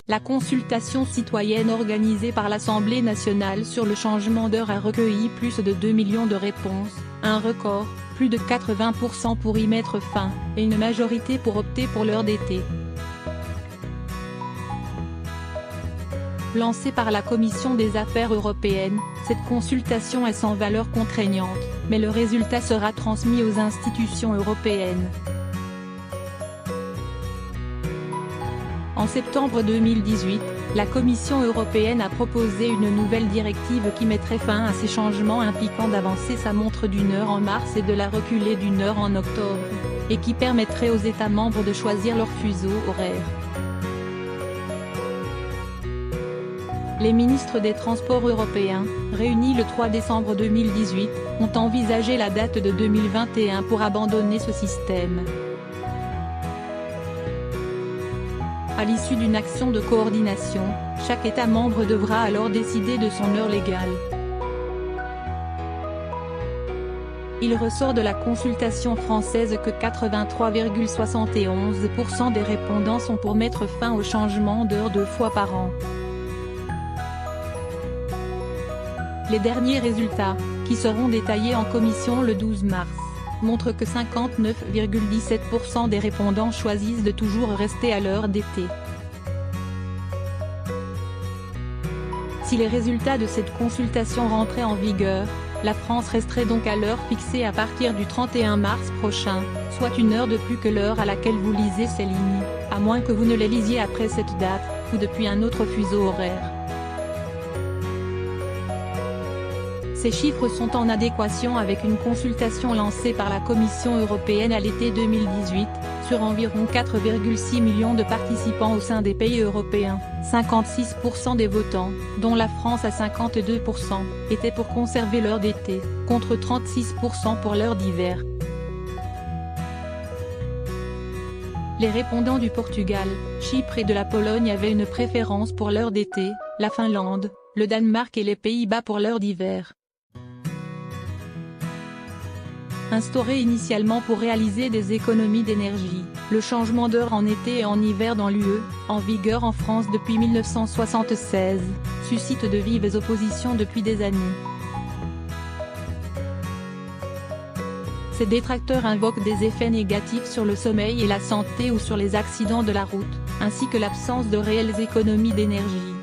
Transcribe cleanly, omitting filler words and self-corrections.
La consultation citoyenne organisée par l'Assemblée nationale sur le changement d'heure a recueilli plus de 2 millions de réponses, un record, plus de 80% pour y mettre fin, et une majorité pour opter pour l'heure d'été. Lancée par la Commission des Affaires européennes, cette consultation est sans valeur contraignante, mais le résultat sera transmis aux institutions européennes. En septembre 2018, la Commission européenne a proposé une nouvelle directive qui mettrait fin à ces changements impliquant d'avancer sa montre d'une heure en mars et de la reculer d'une heure en octobre, et qui permettrait aux États membres de choisir leur fuseau horaire. Les ministres des Transports européens, réunis le 3 décembre 2018, ont envisagé la date de 2021 pour abandonner ce système. À l'issue d'une action de coordination, chaque État membre devra alors décider de son heure légale. Il ressort de la consultation française que 83,71% des répondants sont pour mettre fin au changement d'heure 2 fois par an. Les derniers résultats, qui seront détaillés en commission le 12 mars, montrent que 59,17% des répondants choisissent de toujours rester à l'heure d'été. Si les résultats de cette consultation rentraient en vigueur, la France resterait donc à l'heure fixée à partir du 31 mars prochain, soit une heure de plus que l'heure à laquelle vous lisez ces lignes, à moins que vous ne les lisiez après cette date, ou depuis un autre fuseau horaire. Ces chiffres sont en adéquation avec une consultation lancée par la Commission européenne à l'été 2018, sur environ 4,6 millions de participants au sein des pays européens. 56% des votants, dont la France à 52%, étaient pour conserver l'heure d'été, contre 36% pour l'heure d'hiver. Les répondants du Portugal, Chypre et de la Pologne avaient une préférence pour l'heure d'été, la Finlande, le Danemark et les Pays-Bas pour l'heure d'hiver. Instauré initialement pour réaliser des économies d'énergie, le changement d'heure en été et en hiver dans l'UE, en vigueur en France depuis 1976, suscite de vives oppositions depuis des années. Ces détracteurs invoquent des effets négatifs sur le sommeil et la santé ou sur les accidents de la route, ainsi que l'absence de réelles économies d'énergie.